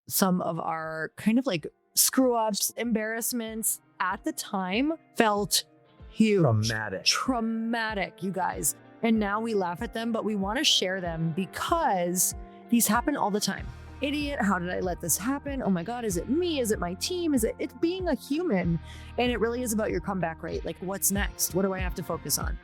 some of our kind of like screw ups, embarrassments at the time felt huge. Traumatic, you guys. And now we laugh at them, but we want to share them because these happen all the time. Idiot, how did I let this happen? Oh my God, is it me? Is it my team? It's being a human? And it really is about your comeback rate. Like, what's next? What do I have to focus on?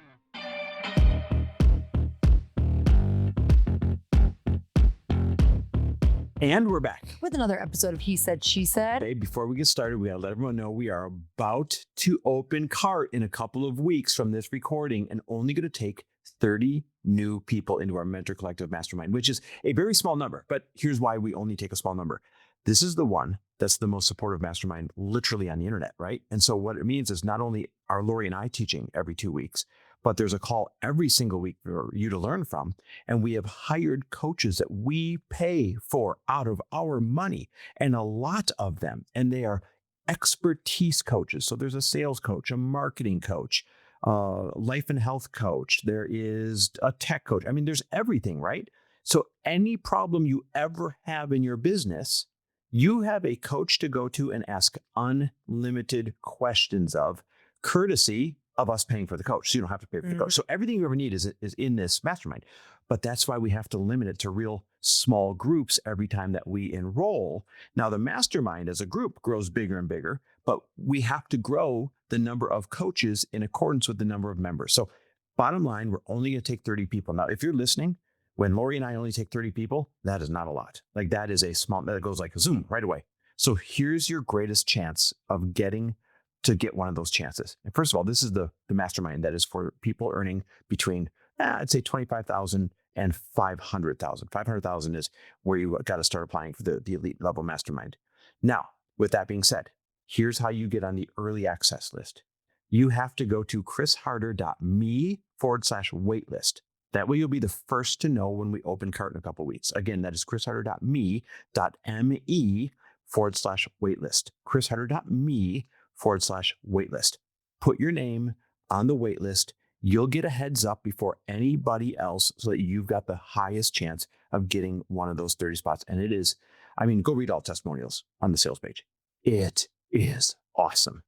And we're back with another episode of He Said, She Said. Hey, before we get started, we gotta let everyone know we are about to open cart in a couple of weeks from this recording and only going to take 30 new people into our Mentor Collective Mastermind, which is a very small number. But here's why we only take a small number. This is the one that's the most supportive mastermind literally on the internet, right? And so what it means is not only are Lori and I teaching every 2 weeks, but there's a call every single week for you to learn from. And we have hired coaches that we pay for out of our money, and a lot of them. And they are expertise coaches. So there's a sales coach, a marketing coach, life and health coach. There is a tech coach. I mean, there's everything, right? So any problem you ever have in your business, you have a coach to go to and ask unlimited questions of, courtesy of us paying for the coach. So you don't have to pay for the coach. So everything you ever need is in this mastermind. But that's why we have to limit it to real small groups every time that we enroll. Now, the mastermind as a group grows bigger and bigger, but we have to grow the number of coaches in accordance with the number of members. So bottom line, we're only going to take 30 people. Now, if you're listening, when Lori and I only take 30 people, that is not a lot. Like that is a small, that goes like zoom right away. So here's your greatest chance of getting to get one of those chances. And first of all, this is the mastermind that is for people earning between, I'd say 25,000 and 500,000. 500,000 is where you got to start applying for the elite level mastermind. Now, with that being said, here's how you get on the early access list. You have to go to chrisharder.me/waitlist. That way you'll be the first to know when we open cart in a couple of weeks. Again, that is chrisharder.me.me/waitlist. chrisharder.me/waitlist. Put your name on the waitlist. You'll get a heads up before anybody else so that you've got the highest chance of getting one of those 30 spots. And it is, I mean, go read all testimonials on the sales page. It is awesome.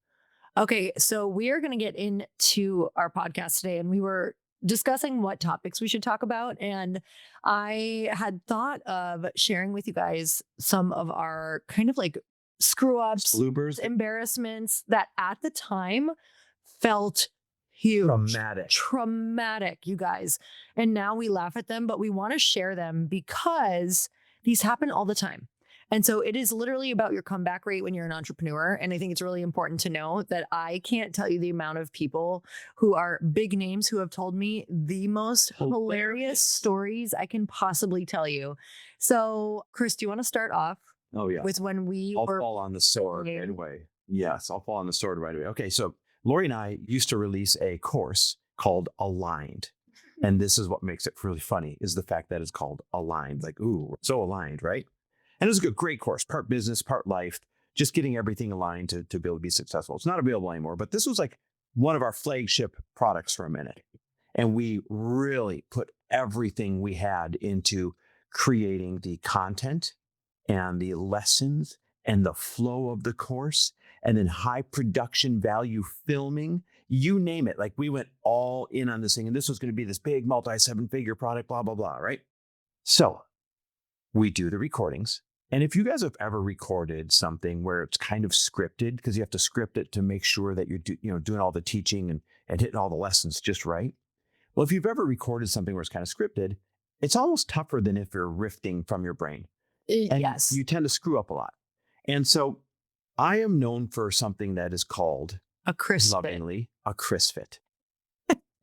Okay, so we are going to get into our podcast today, and we were discussing what topics we should talk about. And I had thought of sharing with you guys some of our kind of like screw ups, bloopers, embarrassments that at the time felt huge. Traumatic, you guys. And now we laugh at them, but we want to share them because these happen all the time. And so it is literally about your comeback rate when you're an entrepreneur. And I think it's really important to know that I can't tell you the amount of people who are big names who have told me the most hilarious stories I can possibly tell you. So, Chris, do you want to start off? Oh, yeah. With when I'll fall on the sword right away. Yes, I'll fall on the sword right away. Okay, so Lori and I used to release a course called Aligned. And this is what makes it really funny, is the fact that it's called Aligned. Like, ooh, we're so aligned, right? And it was a great course, part business, part life, just getting everything aligned to be able to be successful. It's not available anymore, but this was like one of our flagship products for a minute. And we really put everything we had into creating the content and the lessons and the flow of the course, and then high production value filming, you name it. Like we went all in on this thing, and this was going to be this big multi-7-figure product, blah, blah, blah, right? So we do the recordings. And if you guys have ever recorded something where it's kind of scripted, because you have to script it to make sure that you're doing all the teaching and hitting all the lessons just right. Well, if you've ever recorded something where it's kind of scripted, it's almost tougher than if you're riffing from your brain. And yes. You tend to screw up a lot. And so I am known for something that is called a Chris lovingly fit. A Chris fit.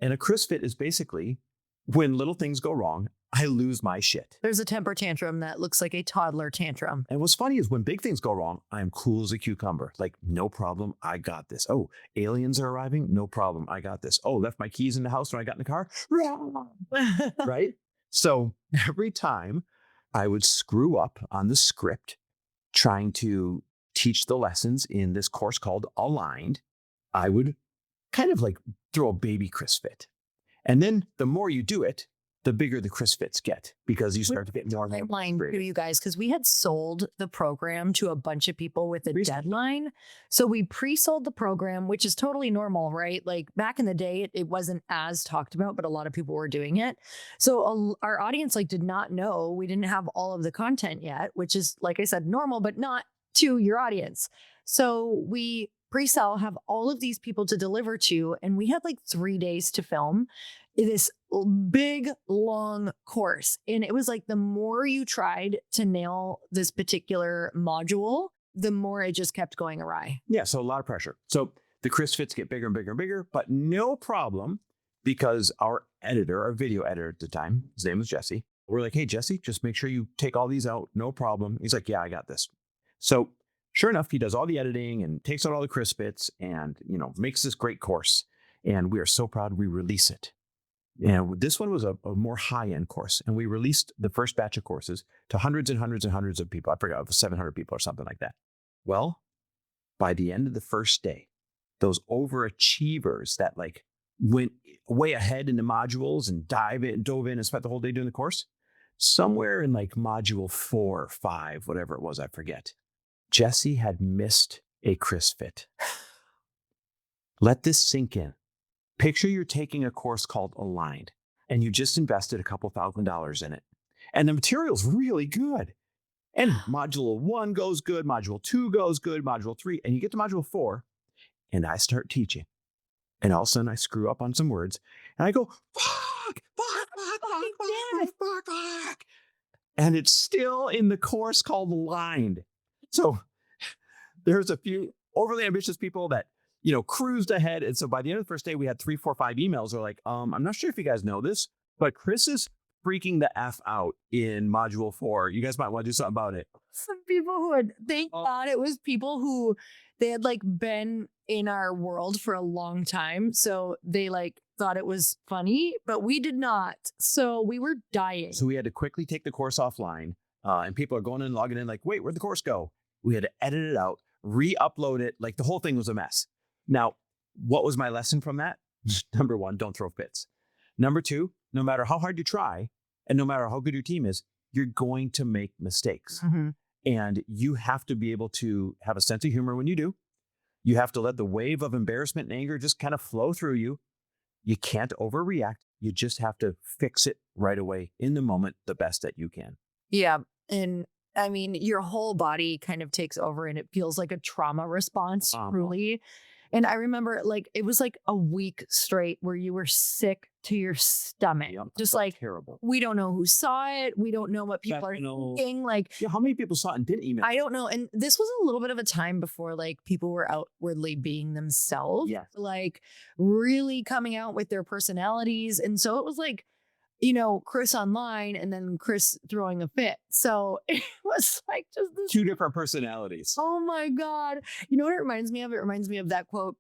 And a Chris fit is basically when little things go wrong, I lose my shit. There's a temper tantrum that looks like a toddler tantrum. And what's funny is when big things go wrong, I'm cool as a cucumber. Like, no problem. I got this. Oh, aliens are arriving. No problem. I got this. Oh, left my keys in the house when I got in the car. Right? So every time I would screw up on the script, trying to teach the lessons in this course called Aligned, I would kind of like throw a baby Chris fit. And then the more you do it, the bigger the Chris fits get, because you start to get more timeline to you guys, because we had sold the program to a bunch of people with a deadline. So we pre-sold the program, which is totally normal, right? Like back in the day, it wasn't as talked about, but a lot of people were doing it. So our audience like did not know we didn't have all of the content yet, which is, like I said, normal, but not to your audience. So we pre-sell, have all of these people to deliver to, and we had like 3 days to film this big, long course. And it was like the more you tried to nail this particular module, the more it just kept going awry. Yeah, so a lot of pressure. So the Chris fits get bigger and bigger and bigger, but no problem, because our editor, our video editor at the time, his name was Jesse. We're like, hey, Jesse, just make sure you take all these out. No problem. He's like, yeah, I got this. So sure enough, he does all the editing and takes out all the Chris fits and, makes this great course. And we are so proud we release it. And this one was a more high-end course. And we released the first batch of courses to hundreds and hundreds and hundreds of people. I forgot, it was 700 people or something like that. Well, by the end of the first day, those overachievers that like went way ahead in the modules and dove in and spent the whole day doing the course, somewhere in like module 4 or 5, whatever it was, I forget, Jesse had missed a Chris fit. Let this sink in. Picture you're taking a course called Aligned, and you just invested a couple $1,000s in it. And the material's really good. And module 1 goes good, module 2 goes good, module 3, and you get to module 4, and I start teaching. And all of a sudden I screw up on some words, and I go, fuck. And it's still in the course called Aligned. So there's a few overly ambitious people that cruised ahead. And so by the end of the first day, we had 3, 4, 5 emails. They're like, I'm not sure if you guys know this, but Chris is freaking the F out in module 4. You guys might want to do something about it. Some people who had, thank God it was people who they had like been in our world for a long time. So they like thought it was funny, but we did not. So we were dying. So we had to quickly take the course offline. And people are going in and logging in like, wait, where'd the course go? We had to edit it out, re-upload it. Like the whole thing was a mess. Now, what was my lesson from that? Number 1, don't throw fits. Number 2, no matter how hard you try and no matter how good your team is, you're going to make mistakes. Mm-hmm. And you have to be able to have a sense of humor when you do. You have to let the wave of embarrassment and anger just kind of flow through you. You can't overreact. You just have to fix it right away in the moment, the best that you can. Yeah. And I mean, your whole body kind of takes over and it feels like a trauma response, truly. And I remember like, it was like a week straight where you were sick to your stomach. Yep. Just like, terrible. We don't know who saw it. We don't know what people are thinking. Like, how many people saw it and didn't email? I don't know. And this was a little bit of a time before like people were outwardly being themselves. Yes. Like really coming out with their personalities. And so it was like, Chris online and then Chris throwing a fit. So it was like just this 2 different personalities. Oh my God. You know what it reminds me of? It reminds me of that quote,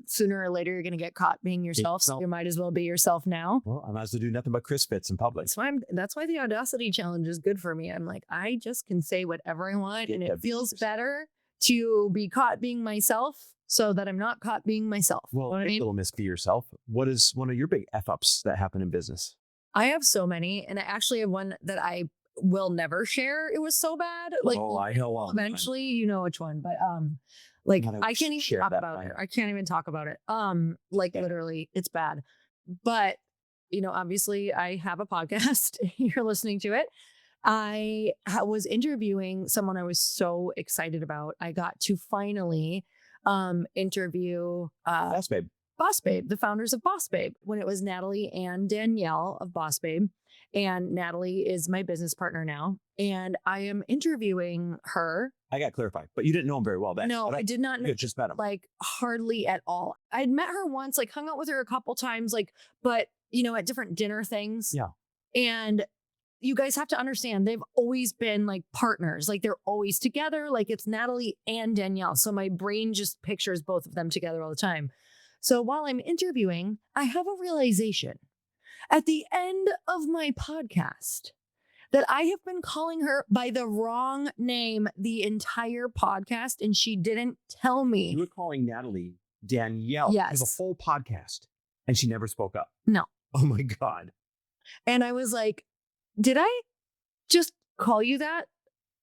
sooner or later, you're going to get caught being yourself. So you might as well be yourself now. Well, I might as well do nothing but Chris fits in public. That's why the Audacity Challenge is good for me. I'm like, I just can say whatever I want and it feels better to be caught being myself so that I'm not caught being myself. Well, you know little miss be yourself. What is one of your big F-ups that happen in business? I have so many, and I actually have one that I will never share. It was so bad. Like, I know. Eventually, you know which one, but like I can't even talk about it. I can't even talk about it. Literally, it's bad. But obviously, I have a podcast. You're listening to it. I was interviewing someone I was so excited about. I got to finally interview Boss Babe, the founders of Boss Babe, when it was Natalie and Danielle of Boss Babe. And Natalie is my business partner now. And I am interviewing her. I got clarified, but you didn't know him very well then. No, I did not know. You just met him. Like hardly at all. I'd met her once, like hung out with her a couple times, but at different dinner things. Yeah. And you guys have to understand, they've always been like partners. Like they're always together. Like it's Natalie and Danielle. So my brain just pictures both of them together all the time. So while I'm interviewing, I have a realization at the end of my podcast that I have been calling her by the wrong name the entire podcast, and she didn't tell me. You were calling Natalie Danielle. Yes. For the whole podcast, and she never spoke up. No. Oh my God. And I was like, did I just call you that?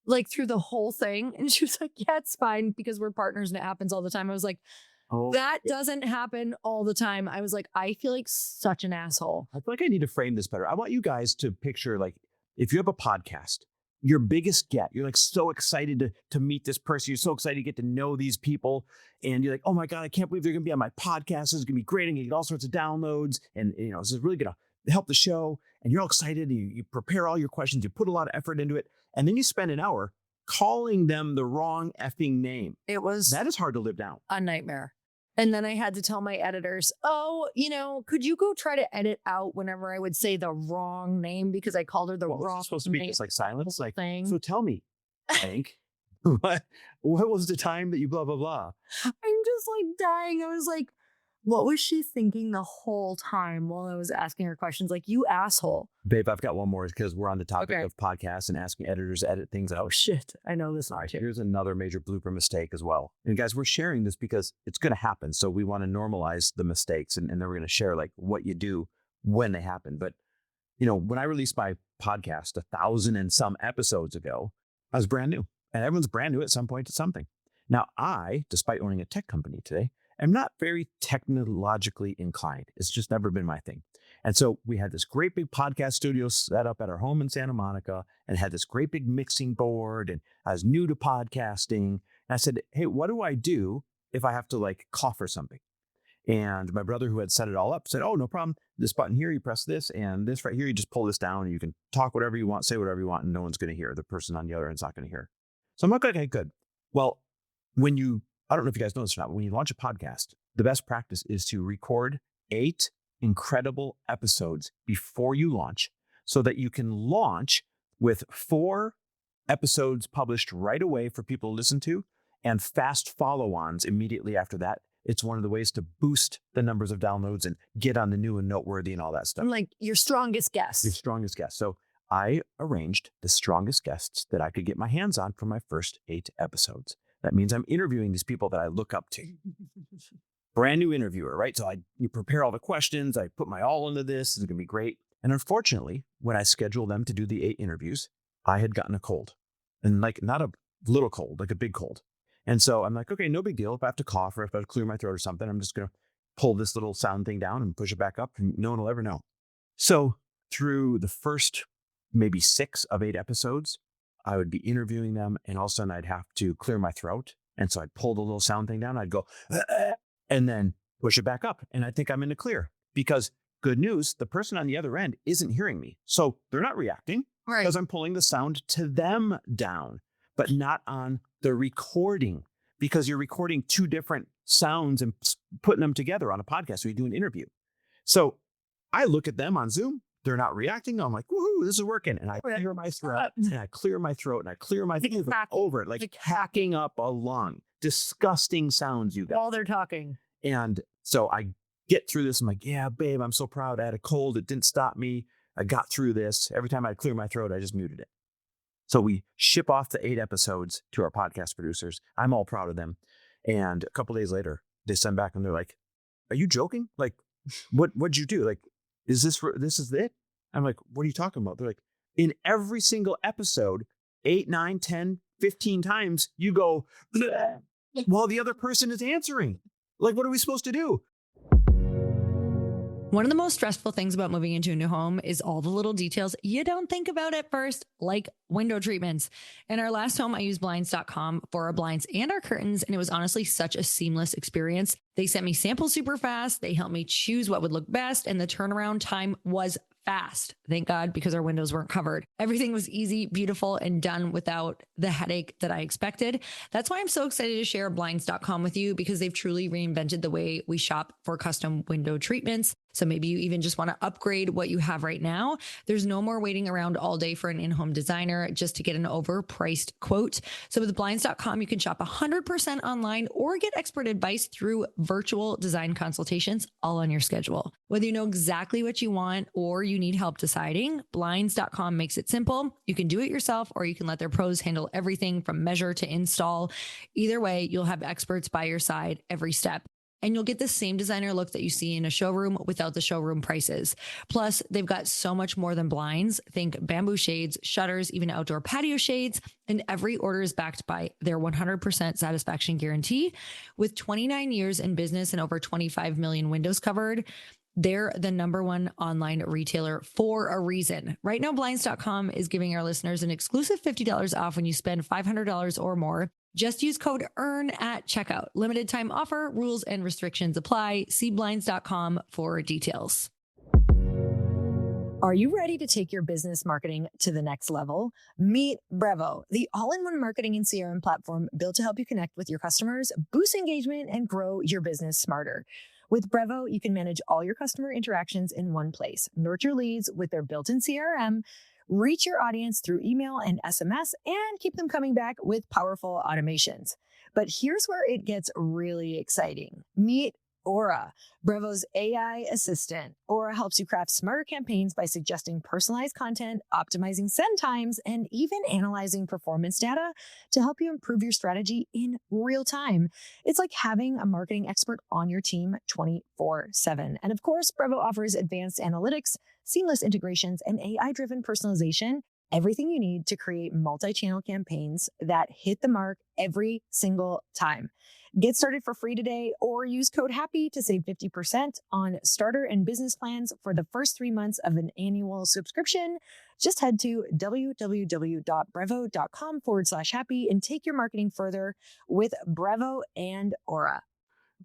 Like through the whole thing? And she was like, yeah, it's fine because we're partners and it happens all the time. I was like, Oh, that doesn't happen all the time. I was like, I feel like such an asshole. I feel like I need to frame this better. I want you guys to picture, like, if you have a podcast, your biggest get, you're like so excited to meet this person. You're so excited to get to know these people. And you're like, oh my God, I can't believe they're going to be on my podcast. This is going to be great. And you get all sorts of downloads. And, this is really going to help the show. And you're all excited. You prepare all your questions. You put a lot of effort into it. And then you spend an hour calling them the wrong effing name. That is hard to live down. A nightmare. And then I had to tell my editors, could you go try to edit out whenever I would say the wrong name because I called her the wrong It's supposed to be name. just like silence, like thing. So tell me, Hank, what was the time that you blah blah blah? I'm just like dying. I was like, what was she thinking the whole time while I was asking her questions? Like, you asshole. Babe, I've got one more because we're on the topic of podcasts and asking editors to edit things out. Oh shit, I know this. All right, here's another major blooper mistake as well. And guys, we're sharing this because it's going to happen. So we want to normalize the mistakes, and then we're going to share like what you do when they happen. But when I released my podcast 1,000 and some episodes ago, I was brand new, and everyone's brand new at some point to something. Now, I, despite owning a tech company today, am not very technologically inclined. It's just never been my thing. And so we had this great big podcast studio set up at our home in Santa Monica and had this great big mixing board. And I was new to podcasting. And I said, hey, what do I do if I have to like cough or something? And my brother, who had set it all up, said, oh, no problem. This button here, you press this, and this right here, you just pull this down and you can talk whatever you want, say whatever you want, and no one's going to hear. The person on the other end's not going to hear. So I'm like, okay, good. Well, I don't know if you guys know this or not, but when you launch a podcast, the best practice is to record 8 incredible episodes before you launch so that you can launch with 4 episodes published right away for people to listen to and fast follow-ons immediately after that. It's one of the ways to boost the numbers of downloads and get on the new and noteworthy and all that stuff. I'm like, your strongest guest. Your strongest guest. So I arranged the strongest guests that I could get my hands on for my first 8 episodes. That means I'm interviewing these people that I look up to. Brand new interviewer, right? So you prepare all the questions. I put my all into this. It's going to be great. And unfortunately, when I scheduled them to do the 8 interviews, I had gotten a cold. And like not a little cold, like a big cold. And so I'm like, okay, no big deal. If I have to cough or if I have to clear my throat or something, I'm just going to pull this little sound thing down and push it back up and no one will ever know. So through the first maybe 6 of 8 episodes, I would be interviewing them and all of a sudden I'd have to clear my throat. And so I'd pull the little sound thing down. I'd go, and then push it back up. And I think I'm in the clear because good news, the person on the other end isn't hearing me. So they're not reacting because I'm pulling the sound to them down, but not on the recording because you're recording 2 different sounds and putting them together on a podcast. So you do an interview. So I look at them on Zoom. They're not reacting. I'm like, woohoo, this is working. And I clear my throat and I clear my throat and I clear my throat over it, like hacking up a lung. Disgusting sounds you got. While they're talking. And so I get through this. I'm like, yeah, babe, I'm so proud. I had a cold. It didn't stop me. I got through this. Every time I'd clear my throat, I just muted it. So we ship off the 8 episodes to our podcast producers. I'm all proud of them. And a couple days later, they send back and they're like, are you joking? Like, what'd you do? Like, this is it? I'm like, what are you talking about? They're like, in every single episode, 8, 9, 10, 15 times, you go, bleh, while the other person is answering. Like, what are we supposed to do? One of the most stressful things about moving into a new home is all the little details you don't think about at first, like window treatments. In our last home, I used blinds.com for our blinds and our curtains, and it was honestly such a seamless experience. They sent me samples super fast. They helped me choose what would look best, and the turnaround time was fast. Thank God, because our windows weren't covered. Everything was easy, beautiful, and done without the headache that I expected. That's why I'm so excited to share blinds.com with you, because they've truly reinvented the way we shop for custom window treatments. So maybe you even just want to upgrade what you have right now. There's no more waiting around all day for an in-home designer just to get an overpriced quote. So with blinds.com, you can shop 100% online or get expert advice through virtual design consultations all on your schedule. Whether you know exactly what you want or you need help deciding, blinds.com makes it simple. You can do it yourself, or you can let their pros handle everything from measure to install. Either way, you'll have experts by your side every step. and you'll get the same designer look that you see in a showroom without the showroom prices. Plus, they've got so much more than blinds. Think bamboo shades, shutters, even outdoor patio shades, and every order is backed by their 100% satisfaction guarantee. With 29 years in business and over 25 million windows covered, they're the number one online retailer for a reason. Right now, blinds.com is giving our listeners an exclusive $50 off when you spend $500 or more. Just use code EARN at checkout. Limited time offer, rules and restrictions apply. See blinds.com for details. Are you ready to take your business marketing to the next level? Meet Brevo, the all-in-one marketing and CRM platform built to help you connect with your customers, boost engagement, and grow your business smarter. With Brevo, you can manage all your customer interactions in one place, nurture leads with their built-in CRM, reach your audience through email and SMS, and keep them coming back with powerful automations. But here's where it gets really exciting. Meet Aura, Brevo's AI assistant. Aura helps you craft smarter campaigns by suggesting personalized content, optimizing send times, and even analyzing performance data to help you improve your strategy in real time. It's like having a marketing expert on your team 24/7. And of course, Brevo offers advanced analytics, seamless integrations, and AI-driven personalization. Everything you need to create multi-channel campaigns that hit the mark every single time. Get started for free today or use code HAPPY to save 50% on starter and business plans for the first 3 months of an annual subscription. Just head to www.brevo.com/happy and take your marketing further with Brevo and Aura.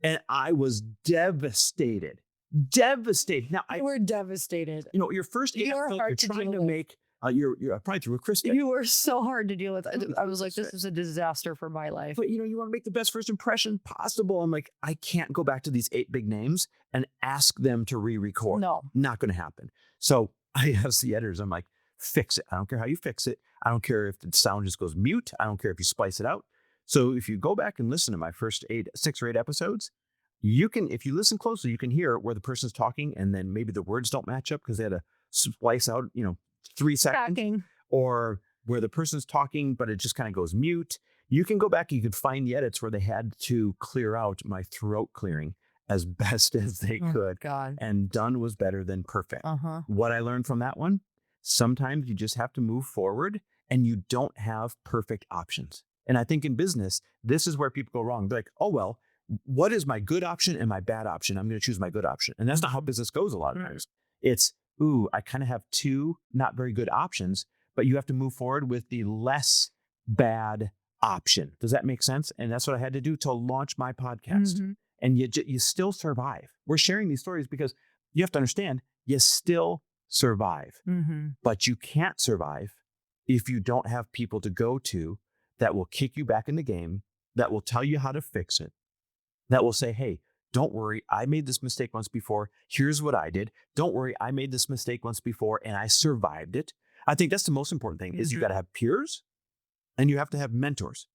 And I was devastated. Devastated. Now, You were devastated. your first You were episode, hard you're to trying deal to with. make, you're probably through a Krista. You were so hard to deal with. I was like, this is a disaster for my life. But you want to make the best first impression possible. I'm like, I can't go back to these 8 big names and ask them to re-record. No. Not going to happen. So I asked the editors, I'm like, fix it. I don't care how you fix it. I don't care if the sound just goes mute. I don't care if you splice it out. So if you go back and listen to my first 6 or 8 episodes, you can, if you listen closely, you can hear where the person's talking and then maybe the words don't match up because they had to splice out, 3 seconds. Tracking. Or where the person's talking, but it just kind of goes mute. You can go back, you can find the edits where they had to clear out my throat clearing as best as they could. God. And done was better than perfect. Uh-huh. What I learned from that one, sometimes you just have to move forward and you don't have perfect options. And I think in business, this is where people go wrong. They're like, oh, well, what is my good option and my bad option? I'm going to choose my good option. And that's not how business goes a lot of times. It's, I kind of have 2 not very good options, but you have to move forward with the less bad option. Does that make sense? And that's what I had to do to launch my podcast. Mm-hmm. And you still survive. We're sharing these stories because you have to understand, you still survive. Mm-hmm. But you can't survive if you don't have people to go to that will kick you back in the game, that will tell you how to fix it, that will say, hey, don't worry, I made this mistake once before. Here's what I did. Don't worry, I made this mistake once before and I survived it. I think that's the most important thing is you got to have peers and you have to have mentors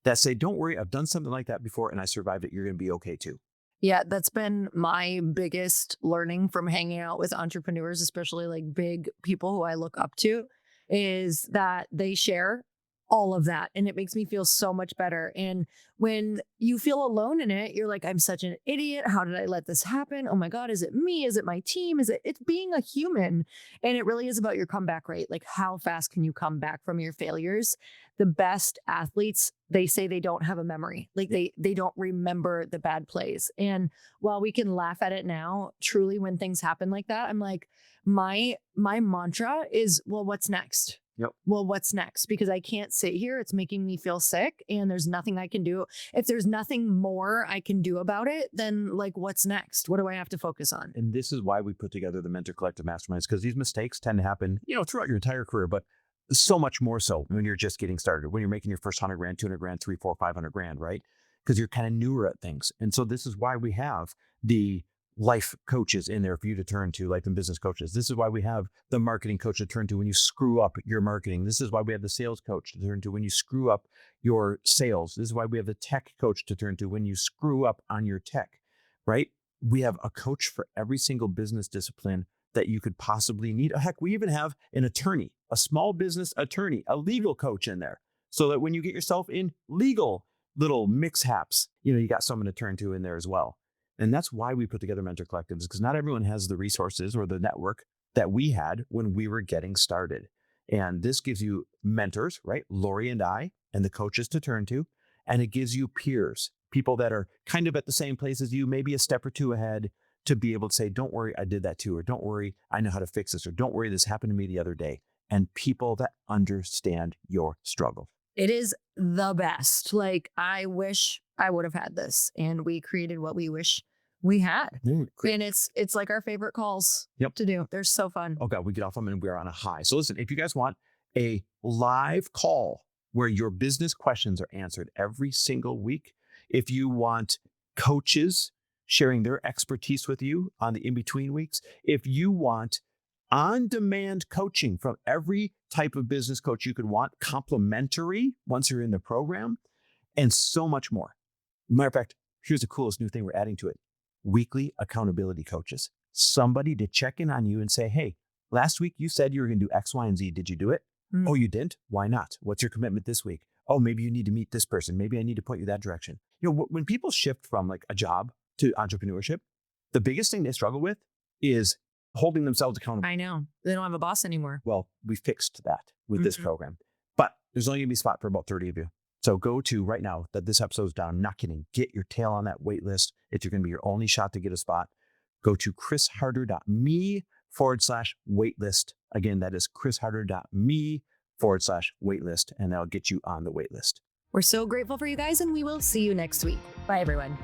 that say, don't worry, I've done something like that before and I survived it. You're going to be okay too. Yeah, that's been my biggest learning from hanging out with entrepreneurs, especially like big people who I look up to, is that they share all of that. And it makes me feel so much better. And when you feel alone in it, you're like, I'm such an idiot. How did I let this happen? Oh my God, is it me? Is it my team? It's being a human? And it really is about your comeback rate. Like, how fast can you come back from your failures? The best athletes, they say they don't have a memory. Like they don't remember the bad plays. And while we can laugh at it now, truly when things happen like that, I'm like, my mantra is, well, what's next? Yep. Well, what's next? Because I can't sit here. It's making me feel sick and there's nothing I can do. If there's nothing more I can do about it, then like, what's next? What do I have to focus on? And this is why we put together the Mentor Collective Masterminds, because these mistakes tend to happen, throughout your entire career, but so much more so when you're just getting started, when you're making your first 100 grand, 200 grand, 300, 400, 500 grand, right? Because you're kind of newer at things. And so this is why we have the life coaches in there for you to turn to, life and business coaches. This is why we have the marketing coach to turn to when you screw up your marketing. This is why we have the sales coach to turn to when you screw up your sales. This is why we have the tech coach to turn to when you screw up on your tech, right? We have a coach for every single business discipline that you could possibly need. Heck, we even have an attorney, a small business attorney, a legal coach in there, so that when you get yourself in legal little mix-haps, you got someone to turn to in there as well. And that's why we put together mentor collectives, because not everyone has the resources or the network that we had when we were getting started. And this gives you mentors, right? Lori and I, and the coaches to turn to. And it gives you peers, people that are kind of at the same place as you, maybe a step or two ahead, to be able to say, don't worry, I did that too. Or don't worry, I know how to fix this. Or don't worry, this happened to me the other day. And people that understand your struggle. It is the best. Like, I wish I would have had this, and we created what we wish we had. And it's like our favorite calls to do. They're so fun. Oh God, we get off them and we're on a high. So listen, if you guys want a live call where your business questions are answered every single week, if you want coaches sharing their expertise with you on the in-between weeks, if you want on-demand coaching from every type of business coach you could want, complimentary once you're in the program, and so much more. Matter of fact, here's the coolest new thing we're adding to it. Weekly accountability coaches. Somebody to check in on you and say, hey, last week you said you were going to do X, Y, and Z. Did you do it? Oh, you didn't? Why not? What's your commitment this week? Oh, maybe you need to meet this person. Maybe I need to point you that direction. You know, when people shift from like a job to entrepreneurship, the biggest thing they struggle with is holding themselves accountable. I know. They don't have a boss anymore. Well, we fixed that with this program, but there's only going to be a spot for about 30 of you. So go to right now that this episode's down. I'm not kidding. Get your tail on that wait list. If you're going to be your only shot to get a spot, go to chrisharder.me/waitlist. Again, that is chrisharder.me/waitlist, and that'll get you on the wait list. We're so grateful for you guys, and we will see you next week. Bye, everyone.